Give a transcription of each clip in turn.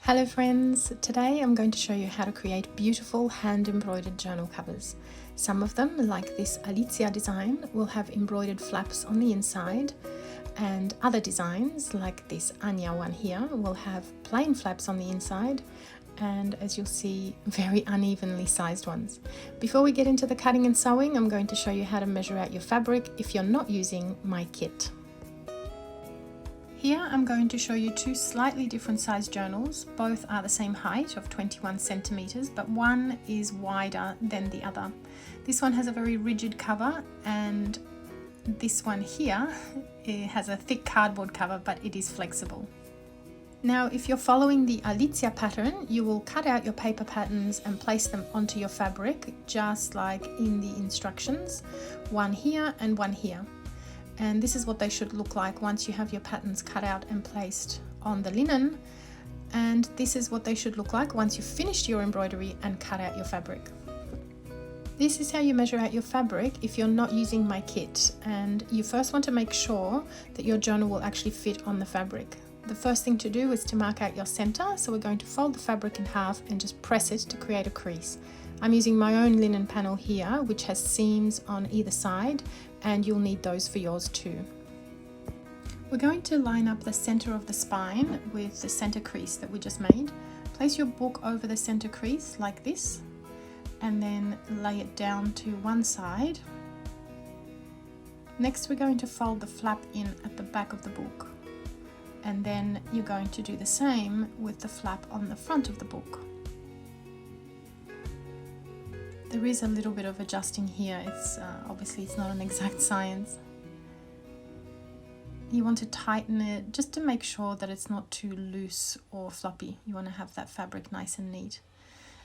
Hello friends, today I'm going to show you how to create beautiful hand embroidered journal covers. Some of them, like this Alicja design, will have embroidered flaps on the inside, and other designs, like this Anya one here, will have plain flaps on the inside, and as you'll see, very unevenly sized ones. Before we get into the cutting and sewing, I'm going to show you how to measure out your fabric if you're not using my kit. Here I'm going to show you two slightly different sized journals. Both are the same height of 21 centimeters, but one is wider than the other. This one has a very rigid cover, and this one here, it has a thick cardboard cover, but it is flexible. Now, if you're following the Alicja pattern, you will cut out your paper patterns and place them onto your fabric, just like in the instructions, one here and one here. And this is what they should look like once you have your patterns cut out and placed on the linen. And this is what they should look like once you've finished your embroidery and cut out your fabric. This is how you measure out your fabric if you're not using my kit, and you first want to make sure that your journal will actually fit on the fabric. The first thing to do is to mark out your center, so we're going to fold the fabric in half and just press it to create a crease. I'm using my own linen panel here, which has seams on either side, and you'll need those for yours too. We're going to line up the center of the spine with the center crease that we just made. Place your book over the center crease like this, and then lay it down to one side. Next, we're going to fold the flap in at the back of the book, and then you're going to do the same with the flap on the front of the book. There is a little bit of adjusting here. Obviously it's not an exact science. You want to tighten it just to make sure that it's not too loose or floppy. You want to have that fabric nice and neat.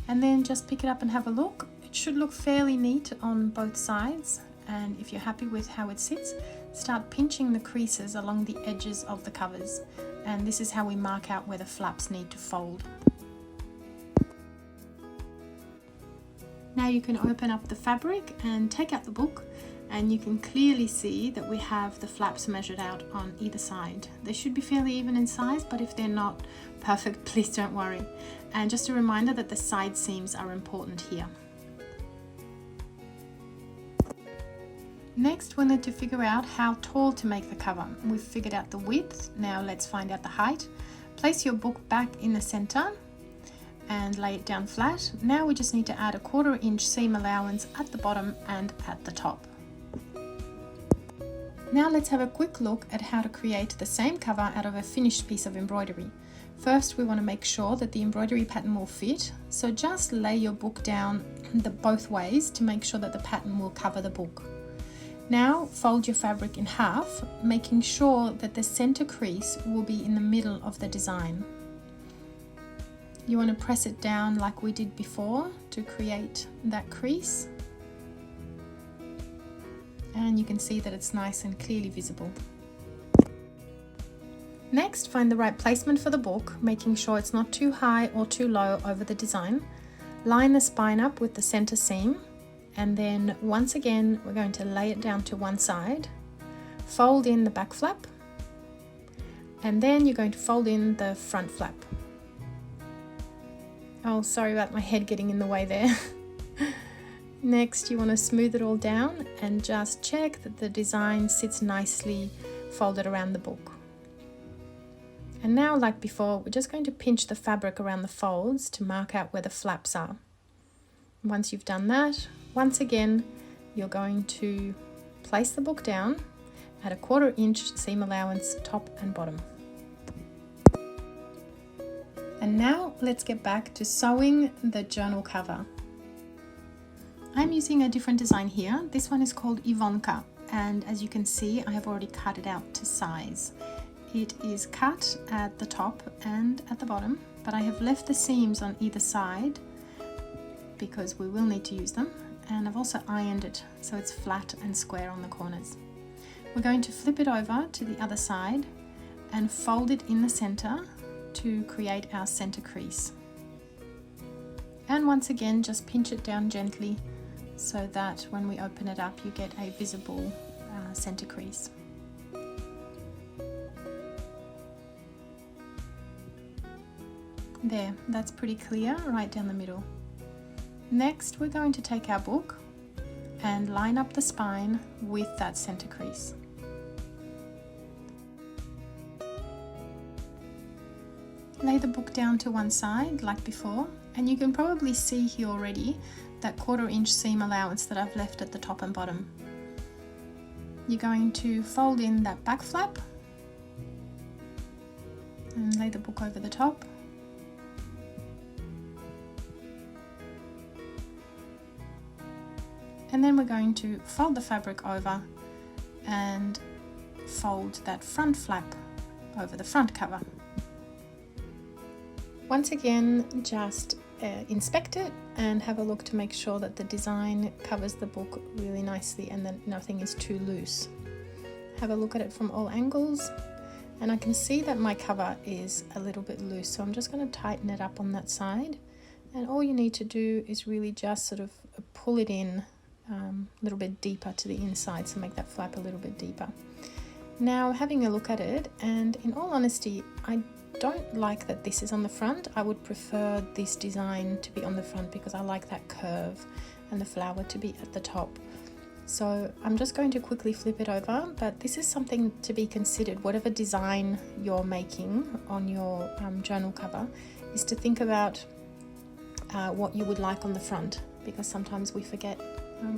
And then just pick it up and have a look. It should look fairly neat on both sides. And if you're happy with how it sits, start pinching the creases along the edges of the covers. And this is how we mark out where the flaps need to fold. Now you can open up the fabric and take out the book, and you can clearly see that we have the flaps measured out on either side. They should be fairly even in size, but if they're not perfect, please don't worry. And just a reminder that the side seams are important here. Next, we need to figure out how tall to make the cover. We've figured out the width, now let's find out the height. Place your book back in the center and lay it down flat. Now we just need to add a 1/4 inch seam allowance at the bottom and at the top. Now let's have a quick look at how to create the same cover out of a finished piece of embroidery. First, we want to make sure that the embroidery pattern will fit, so just lay your book down both ways to make sure that the pattern will cover the book. Now fold your fabric in half, making sure that the center crease will be in the middle of the design. You want to press it down like we did before to create that crease. And you can see that it's nice and clearly visible. Next, find the right placement for the book, making sure it's not too high or too low over the design. Line the spine up with the center seam, and then once again we're going to lay it down to one side, fold in the back flap, and then you're going to fold in the front flap. Oh, sorry about my head getting in the way there. Next, you want to smooth it all down and just check that the design sits nicely folded around the book. And now, like before, we're just going to pinch the fabric around the folds to mark out where the flaps are. Once you've done that, once again, you're going to place the book down at a 1/4 inch seam allowance top and bottom. And now let's get back to sewing the journal cover. I'm using a different design here. This one is called Ivanka, and as you can see, I have already cut it out to size. It is cut at the top and at the bottom, but I have left the seams on either side because we will need to use them, and I've also ironed it so it's flat and square on the corners. We're going to flip it over to the other side and fold it in the center to create our center crease. And once again, just pinch it down gently so that when we open it up, you get a visible center crease. There, that's pretty clear right down the middle. Next, we're going to take our book and line up the spine with that center crease. Lay the book down to one side like before, and you can probably see here already that 1/4 inch seam allowance that I've left at the top and bottom. You're going to fold in that back flap and lay the book over the top. And then we're going to fold the fabric over and fold that front flap over the front cover. Once again, just inspect it and have a look to make sure that the design covers the book really nicely and that nothing is too loose. Have a look at it from all angles, and I can see that my cover is a little bit loose, so I'm just going to tighten it up on that side, and all you need to do is really just sort of pull it in a little bit deeper to the inside, so make that flap a little bit deeper. Now having a look at it, and in all honesty, I don't like that this is on the front. I would prefer this design to be on the front because I like that curve and the flower to be at the top. So I'm just going to quickly flip it over, but this is something to be considered. Whatever design you're making on your journal cover is to think about what you would like on the front, because sometimes we forget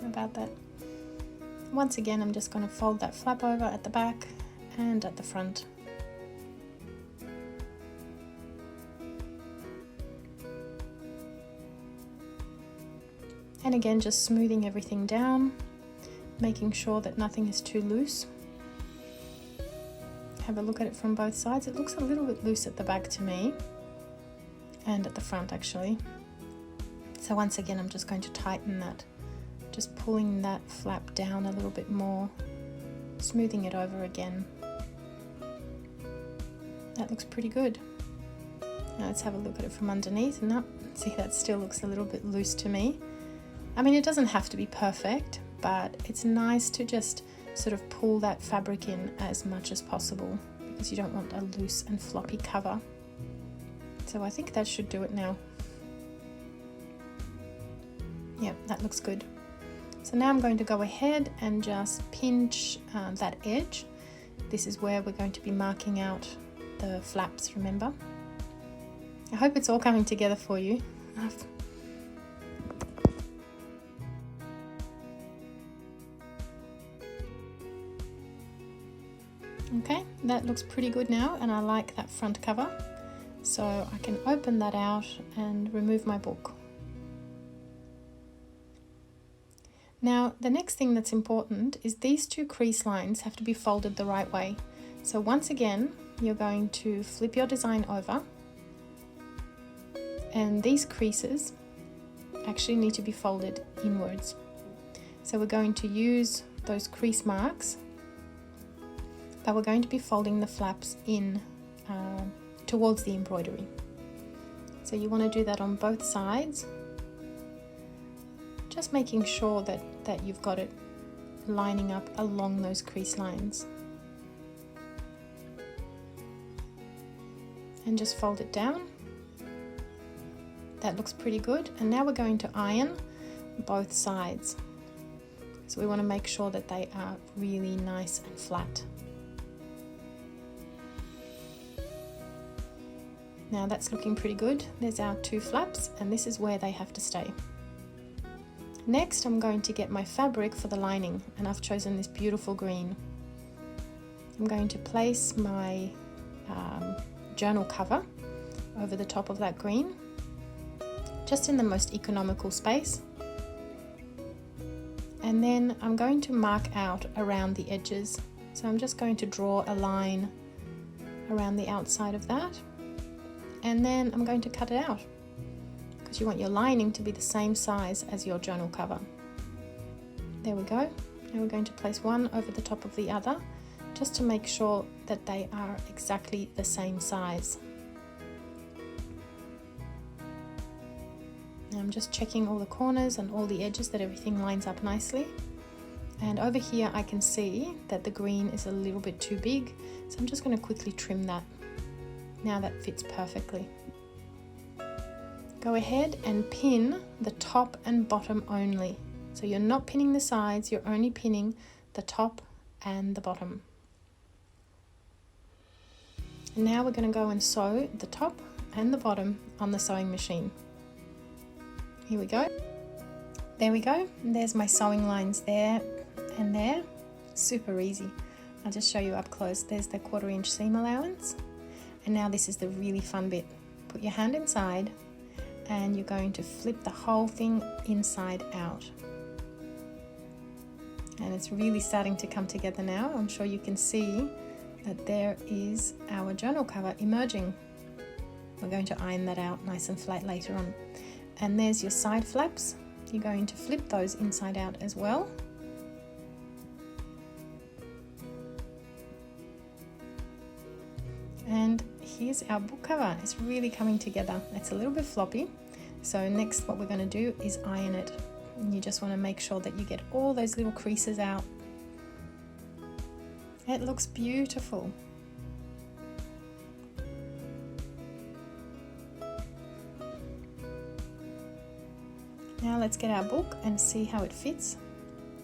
about that. Once again, I'm just going to fold that flap over at the back and at the front. And again, just smoothing everything down, making sure that nothing is too loose. Have a look at it from both sides. It looks a little bit loose at the back to me, and at the front actually. So once again, I'm just going to tighten that, just pulling that flap down a little bit more, smoothing it over again. That looks pretty good. Now let's have a look at it from underneath. No, see, that still looks a little bit loose to me. I mean, it doesn't have to be perfect, but it's nice to just sort of pull that fabric in as much as possible, because you don't want a loose and floppy cover. So I think that should do it now. Yep, that looks good. So now I'm going to go ahead and just pinch that edge. This is where we're going to be marking out the flaps, remember? I hope it's all coming together for you. Okay, that looks pretty good now, and I like that front cover. So I can open that out and remove my book. Now, the next thing that's important is these two crease lines have to be folded the right way. So once again, you're going to flip your design over, and these creases actually need to be folded inwards. So we're going to use those crease marks, but we're going to be folding the flaps in towards the embroidery. So you want to do that on both sides, just making sure that you've got it lining up along those crease lines. And just fold it down. That looks pretty good. And now we're going to iron both sides. So we want to make sure that they are really nice and flat. Now that's looking pretty good. There's our two flaps, and this is where they have to stay. Next, I'm going to get my fabric for the lining, and I've chosen this beautiful green. I'm going to place my journal cover over the top of that green, just in the most economical space. And then I'm going to mark out around the edges. So I'm just going to draw a line around the outside of that. And then I'm going to cut it out, because you want your lining to be the same size as your journal cover. There we go. Now we're going to place one over the top of the other, just to make sure that they are exactly the same size. Now I'm just checking all the corners and all the edges that everything lines up nicely. And over here I can see that the green is a little bit too big, so I'm just going to quickly trim that. Now that fits perfectly. Go ahead and pin the top and bottom only. So you're not pinning the sides, you're only pinning the top and the bottom. And now we're going to go and sew the top and the bottom on the sewing machine. Here we go. There we go. And there's my sewing lines there and there. Super easy. I'll just show you up close. There's the 1/4 inch seam allowance. And now this is the really fun bit. Put your hand inside and you're going to flip the whole thing inside out. And it's really starting to come together now. I'm sure you can see that there is our journal cover emerging. We're going to iron that out nice and flat later on. And there's your side flaps. You're going to flip those inside out as well. And here's our book cover. It's really coming together. It's a little bit floppy. So next what we're going to do is iron it. And you just want to make sure that you get all those little creases out. It looks beautiful. Now let's get our book and see how it fits.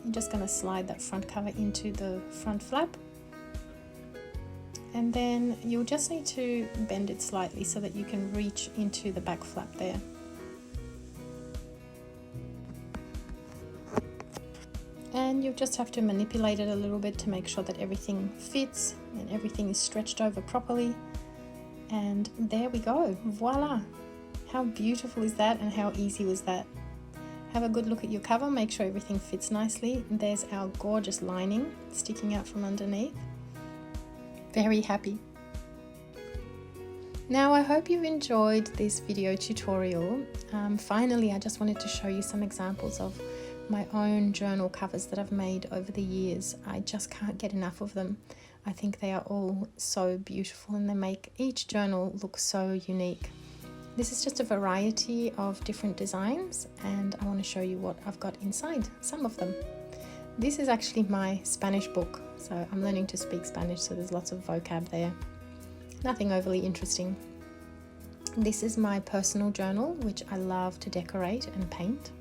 You're just going to slide that front cover into the front flap. And then you'll just need to bend it slightly so that you can reach into the back flap there. And you'll just have to manipulate it a little bit to make sure that everything fits and everything is stretched over properly. And there we go, voila! How beautiful is that and how easy was that? Have a good look at your cover, make sure everything fits nicely. There's our gorgeous lining sticking out from underneath. Very happy. Now I hope you've enjoyed this video tutorial. Finally, I just wanted to show you some examples of my own journal covers that I've made over the years. I just can't get enough of them. I think they are all so beautiful and they make each journal look so unique. This is just a variety of different designs and I want to show you what I've got inside, some of them. This is actually my Spanish book, so I'm learning to speak Spanish, so there's lots of vocab there. Nothing overly interesting. This is my personal journal, which I love to decorate and paint.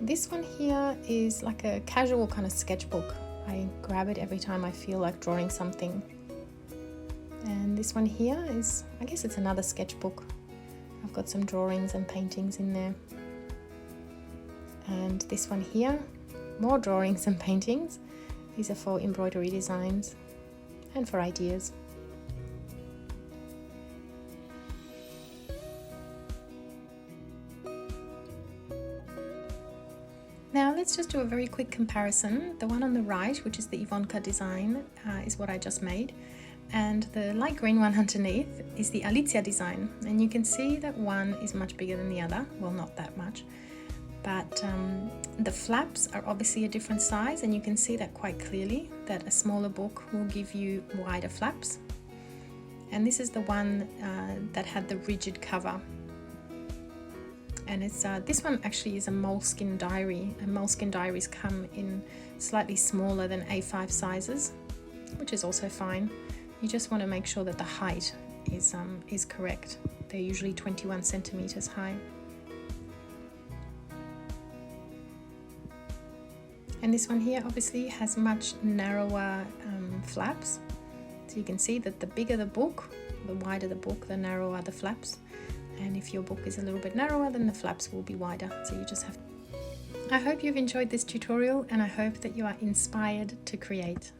This one here is like a casual kind of sketchbook. I grab it every time I feel like drawing something. And this one here is, I guess it's another sketchbook. I've got some drawings and paintings in there. And this one here, more drawings and paintings. These are for embroidery designs and for ideas. Now let's just do a very quick comparison. The one on the right, which is the Ivanka design, is what I just made. And the light green one underneath is the Alicja design. And you can see that one is much bigger than the other. Well, not that much. But the flaps are obviously a different size, and you can see that quite clearly, that a smaller book will give you wider flaps. And this is the one that had the rigid cover. And it's this one actually is a moleskin diary, and moleskin diaries come in slightly smaller than A5 sizes, which is also fine. You just want to make sure that the height is correct. They're usually 21 centimeters high. And this one here obviously has much narrower flaps. So you can see that the bigger the book, the wider the book, the narrower the flaps. And if your book is a little bit narrower, then the flaps will be wider. So you just have. I hope you've enjoyed this tutorial and I hope that you are inspired to create.